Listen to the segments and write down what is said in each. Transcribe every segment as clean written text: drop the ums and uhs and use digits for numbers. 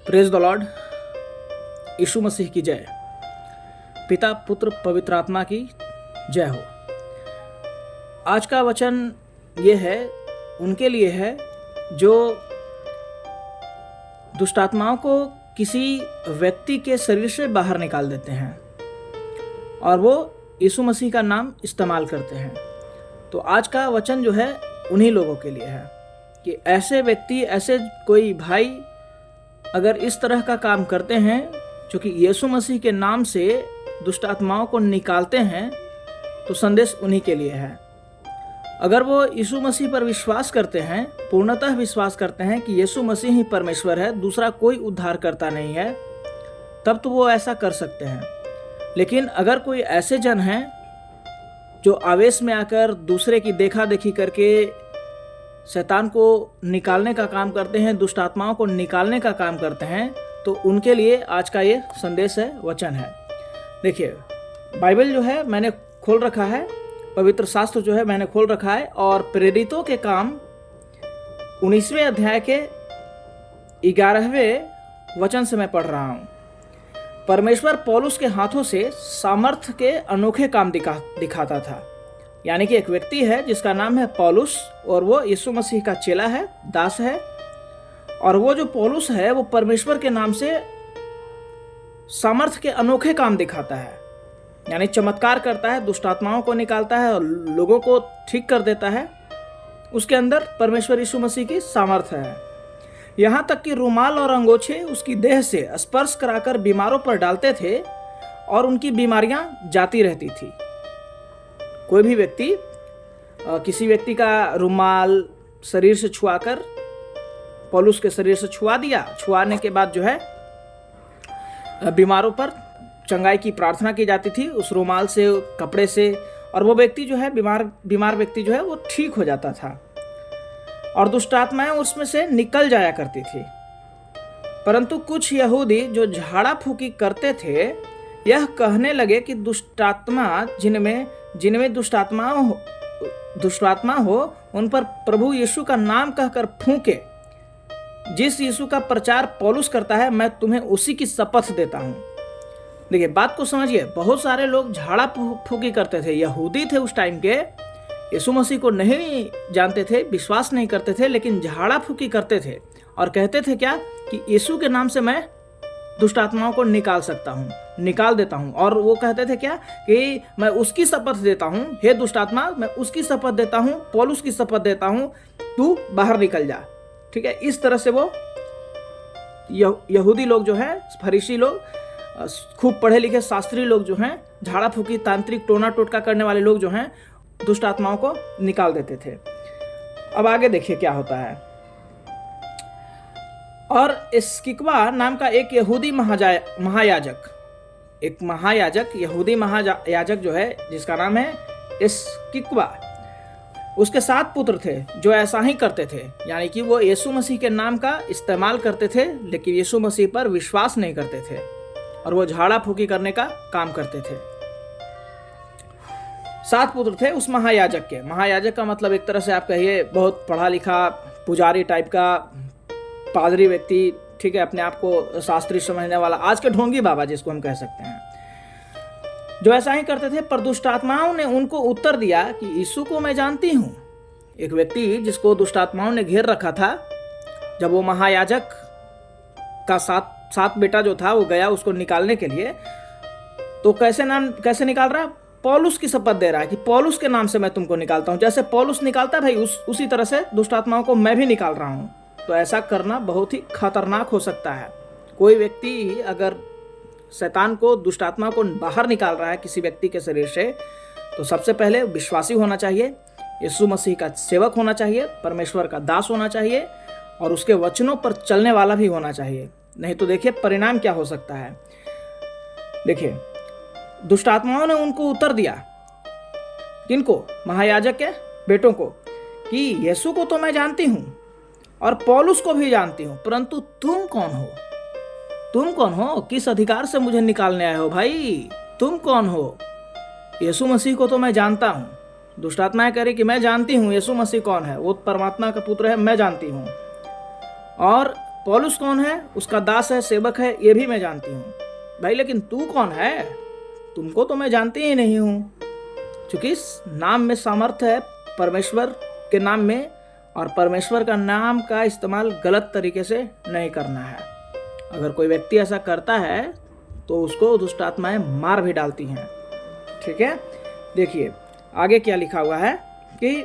Praise the Lord. Yeshu Masih की जय। पिता पुत्र पवित्र आत्मा की जय हो। आज का वचन ये है, उनके लिए है जो दुष्टात्माओं को किसी व्यक्ति के शरीर से बाहर निकाल देते हैं और वो यीशु मसीह का नाम इस्तेमाल करते हैं। तो आज का वचन जो है उन्हीं लोगों के लिए है कि ऐसे व्यक्ति, ऐसे कोई भाई अगर इस तरह का काम करते हैं जो कि यीशु मसीह के नाम से दुष्ट आत्माओं को निकालते हैं, तो संदेश उन्हीं के लिए है। अगर वो यीशु मसीह पर विश्वास करते हैं, पूर्णतः विश्वास करते हैं कि यीशु मसीह ही परमेश्वर है, दूसरा कोई उद्धारकर्ता नहीं है, तब तो वो ऐसा कर सकते हैं। लेकिन अगर कोई ऐसे जन हैं जो आवेश में आकर दूसरे की देखा देखी करके शैतान को निकालने का काम करते हैं, दुष्ट आत्माओं को निकालने का काम करते हैं, तो उनके लिए आज का ये संदेश है, वचन है। देखिए, बाइबल जो है मैंने खोल रखा है, पवित्र शास्त्र जो है मैंने खोल रखा है, और प्रेरितों के काम 19वें अध्याय के 11वें वचन से मैं पढ़ रहा हूँ। परमेश्वर पौलुस के हाथों से सामर्थ्य के अनोखे काम दिखाता था। यानी कि एक व्यक्ति है जिसका नाम है पौलुस, और वो यीशु मसीह का चेला है, दास है। और वो जो पौलुस है वो परमेश्वर के नाम से सामर्थ्य के अनोखे काम दिखाता है, यानी चमत्कार करता है, दुष्ट आत्माओं को निकालता है और लोगों को ठीक कर देता है। उसके अंदर परमेश्वर यीशु मसीह की सामर्थ्य है। यहाँ तक कि रुमाल और अंगोछे उसकी देह से स्पर्श कराकर बीमारों पर डालते थे और उनकी बीमारियां जाती रहती थी। कोई भी व्यक्ति किसी व्यक्ति का रुमाल शरीर से छुआकर पौलुस के शरीर से छुआ दिया, छुआने के बाद जो है बीमारों पर चंगाई की प्रार्थना की जाती थी उस रुमाल से, कपड़े से, और वो व्यक्ति जो है बीमार व्यक्ति जो है वो ठीक हो जाता था और दुष्ट आत्माएं उसमें से निकल जाया करती थी। परंतु कुछ यहूदी जो झाड़ा फूकी करते थे यह कहने लगे कि दुष्टात्मा जिनमें दुष्टात्मा हो उन पर प्रभु यीशु का नाम कहकर फूंके। जिस यीशु का प्रचार पौलुस करता है, मैं तुम्हें उसी की शपथ देता हूं। देखिए, बात को समझिए। बहुत सारे लोग झाड़ा फूकी करते थे, यहूदी थे उस टाइम के, यीशु मसीह को नहीं जानते थे, विश्वास नहीं करते थे, लेकिन झाड़ा फूकी करते थे और कहते थे क्या कि यीशु के नाम से मैं दुष्ट आत्माओं को निकाल देता हूं। और वो कहते थे क्या कि मैं उसकी शपथ देता हूं, हे दुष्ट आत्मा, मैं उसकी शपथ देता हूं, पौलुस की शपथ देता हूं, तू बाहर निकल जा। ठीक है, इस तरह से वो यहूदी लोग जो है, फरीसी लोग, खूब पढ़े लिखे शास्त्री लोग जो हैं, झाड़ा फूकी, तांत्रिक, टोना टोटका करने वाले लोग जो हैं, दुष्ट आत्माओं को निकाल देते थे। अब आगे देखिए क्या होता है। और स्किक्वा नाम का एक यहूदी महायाजक, यहूदी महायाजक जो है, जिसका नाम है स्किक्वा, उसके 7 पुत्र थे जो ऐसा ही करते थे। यानी कि वो यीशु मसीह के नाम का इस्तेमाल करते थे, लेकिन यीशु मसीह पर विश्वास नहीं करते थे और वो झाड़ा फूकी करने का काम करते थे। 7 पुत्र थे उस महायाजक के। महायाजक का मतलब एक तरह से आप कहिए बहुत पढ़ा लिखा पुजारी टाइप का पादरी व्यक्ति, ठीक है, अपने आप को शास्त्री समझने वाला, आज के ढोंगी बाबा जिसको हम कह सकते हैं, जो ऐसा ही करते थे। पर दुष्ट आत्माओं ने उनको उत्तर दिया कि यीशु को मैं जानती हूं। एक व्यक्ति जिसको दुष्ट आत्माओं ने घेर रखा था, जब वो महायाजक का सात बेटा जो था वो गया उसको निकालने के लिए, तो कैसे निकाल रहा है? पौलुस की शपथ दे रहा है कि पौलुस के नाम से मैं तुमको निकालता हूं। जैसे पौलुस निकालता है भाई, उसी तरह से दुष्ट आत्माओं को मैं भी निकाल रहा हूं। तो ऐसा करना बहुत ही खतरनाक हो सकता है। कोई व्यक्ति अगर शैतान को, दुष्ट आत्मा को बाहर निकाल रहा है किसी व्यक्ति के शरीर से, तो सबसे पहले विश्वासी होना चाहिए, यीशु मसीह का सेवक होना चाहिए, परमेश्वर का दास होना चाहिए और उसके वचनों पर चलने वाला भी होना चाहिए। नहीं तो देखिए परिणाम क्या हो सकता है। देखिए, दुष्ट आत्माओं ने उनको उत्तर दिया, किनको? महायाजक के बेटों को, कि यीशु को तो मैं जानती हूं और पौलुस को भी जानती हूं, परंतु तुम कौन हो? तुम कौन हो? किस अधिकार से मुझे निकालने आए हो भाई? तुम कौन हो? यीशु मसीह को तो मैं जानता हूं। दुष्ट आत्माएं कह रही कि मैं जानती हूं यीशु मसीह कौन है, वो परमात्मा का पुत्र है, मैं जानती हूं। और पौलुस कौन है, उसका दास है, सेवक है, ये भी मैं जानती हूँ। भाई लेकिन तू कौन है? तुमको तो मैं जानती ही नहीं हूँ। क्योंकि इस नाम में सामर्थ्य है परमेश्वर के नाम में, और परमेश्वर का नाम का इस्तेमाल गलत तरीके से नहीं करना है। अगर कोई व्यक्ति ऐसा करता है तो उसको दुष्ट आत्माएं मार भी डालती हैं। ठीक है, देखिए आगे क्या लिखा हुआ है कि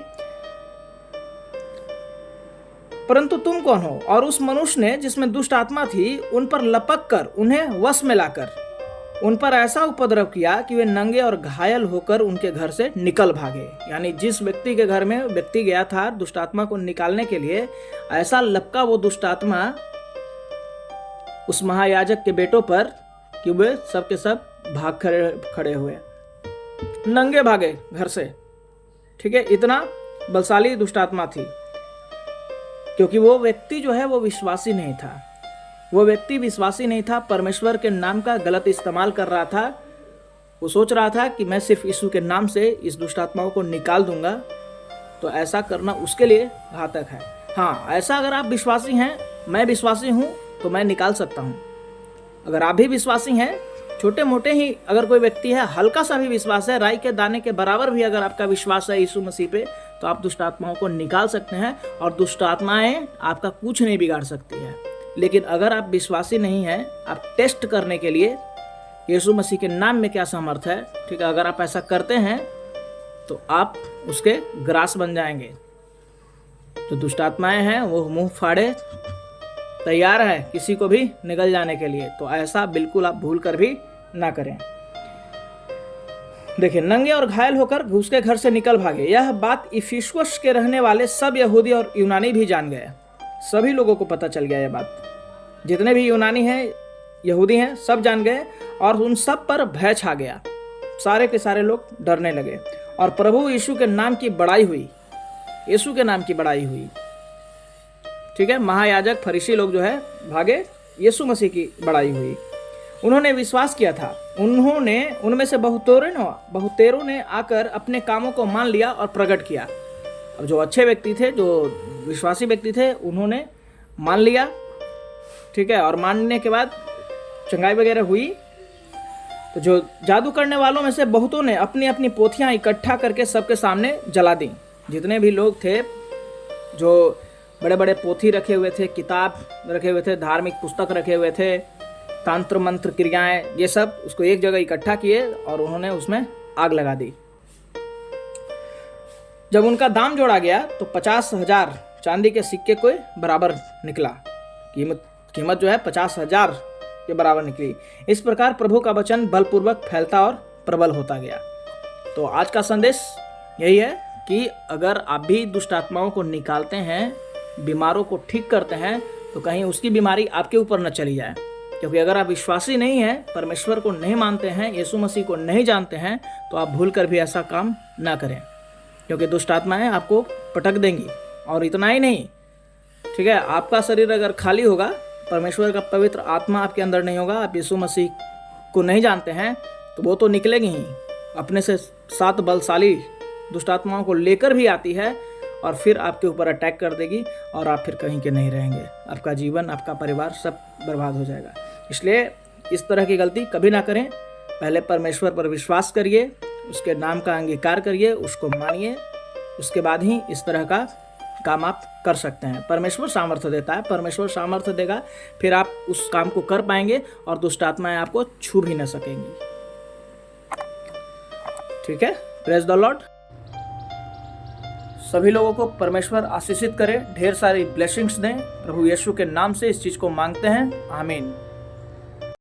परंतु तुम कौन हो? और उस मनुष्य ने जिसमें दुष्ट आत्मा थी उन पर लपक कर उन्हें वश में लाकर उन पर ऐसा उपद्रव किया कि वे नंगे और घायल होकर उनके घर से निकल भागे। यानी जिस व्यक्ति के घर में व्यक्ति गया था दुष्ट आत्मा को निकालने के लिए, ऐसा लपका वो दुष्ट आत्मा उस महायाजक के बेटों पर कि वे सब के सब भाग खड़े हुए, नंगे भागे घर से। ठीक है, इतना बलशाली दुष्ट आत्मा थी, क्योंकि वो व्यक्ति जो है वो विश्वासी नहीं था। वो व्यक्ति विश्वासी नहीं था, परमेश्वर के नाम का गलत इस्तेमाल कर रहा था। वो सोच रहा था कि मैं सिर्फ यीशु के नाम से इस दुष्ट आत्माओं को निकाल दूंगा। तो ऐसा करना उसके लिए घातक है। हाँ, ऐसा अगर आप विश्वासी हैं, मैं विश्वासी हूँ, तो मैं निकाल सकता हूँ। अगर आप भी विश्वासी हैं, छोटे मोटे ही अगर कोई व्यक्ति है, हल्का सा भी विश्वास है, राई के दाने के बराबर भी अगर आपका विश्वास है यीशु मसीह पे, तो आप दुष्ट आत्माओं को निकाल सकते हैं और दुष्ट आत्माएं आपका कुछ नहीं बिगाड़ सकती है। लेकिन अगर आप विश्वासी नहीं हैं, आप टेस्ट करने के लिए यीशु मसीह के नाम में क्या सामर्थ्य है, ठीक है, अगर आप ऐसा करते हैं तो आप उसके ग्रास बन जाएंगे। जो दुष्ट आत्माएं हैं वो मुंह फाड़े तैयार है किसी को भी निकल जाने के लिए। तो ऐसा बिल्कुल आप भूल कर भी ना करें। देखिए, नंगे और घायल होकर उसके घर से निकल भागे। यह बात इफिसुस के रहने वाले सब यहूदी और यूनानी भी जान गए। सभी लोगों को पता चल गया यह बात। जितने भी यूनानी हैं, यहूदी हैं, सब जान गए और उन सब पर भय छा गया। सारे के सारे लोग डरने लगे और प्रभु यीशु के नाम की बड़ाई हुई। यीशु के नाम की बड़ाई हुई। ठीक है, महायाजक फरीसी लोग जो है भागे, यीशु मसीह की बड़ाई हुई। उन्होंने विश्वास किया था। उनमें से बहुतेरों ने आकर अपने कामों को मान लिया और प्रकट किया। अब जो अच्छे व्यक्ति थे, जो विश्वासी व्यक्ति थे, उन्होंने मान लिया। ठीक है, और मानने के बाद चंगाई वगैरह हुई। तो जो जादू करने वालों में से बहुतों ने अपनी अपनी पोथियां इकट्ठा करके सबके सामने जला दी। जितने भी लोग थे, जो बड़े बड़े पोथी रखे हुए थे, किताब रखे हुए थे, धार्मिक पुस्तक रखे हुए थे, तंत्र मंत्र क्रियाएं, ये सब उसको एक जगह इकट्ठा किए और उन्होंने उसमें आग लगा दी। जब उनका दाम जोड़ा गया तो 50,000 चांदी के सिक्के के बराबर निकला। कीमत जो है 50,000 के बराबर निकली। इस प्रकार प्रभु का वचन बलपूर्वक फैलता और प्रबल होता गया। तो आज का संदेश यही है कि अगर आप भी दुष्ट आत्माओं को निकालते हैं, बीमारों को ठीक करते हैं, तो कहीं उसकी बीमारी आपके ऊपर न चली जाए। क्योंकि अगर आप विश्वासी नहीं हैं, परमेश्वर को नहीं मानते हैं, यीशु मसीह को नहीं जानते हैं, तो आप भूल कर भी ऐसा काम ना करें, क्योंकि दुष्ट आत्माएं आपको पटक देंगी। और इतना ही नहीं, ठीक है, आपका शरीर अगर खाली होगा, परमेश्वर का पवित्र आत्मा आपके अंदर नहीं होगा, आप यीशु मसीह को नहीं जानते हैं, तो वो तो निकलेगी ही। अपने से 7 बलशाली दुष्ट आत्माओं को लेकर भी आती है और फिर आपके ऊपर अटैक कर देगी और आप फिर कहीं के नहीं रहेंगे। आपका जीवन, आपका परिवार सब बर्बाद हो जाएगा। इसलिए इस तरह की गलती कभी ना करें। पहले परमेश्वर पर विश्वास करिए, उसके नाम का अंगीकार करिए, उसको मानिए, उसके बाद ही इस तरह का काम आप कर सकते हैं। परमेश्वर सामर्थ्य देता है, परमेश्वर सामर्थ्य देगा, फिर आप उस काम को कर पाएंगे और दुष्ट आत्माएं आपको छू भी न सकेंगी। ठीक है, प्रेज द लॉर्ड। सभी लोगों को परमेश्वर आशीषित करे, ढेर सारी ब्लेसिंग्स दें। प्रभु यीशु के नाम से इस चीज को मांगते हैं, आमीन।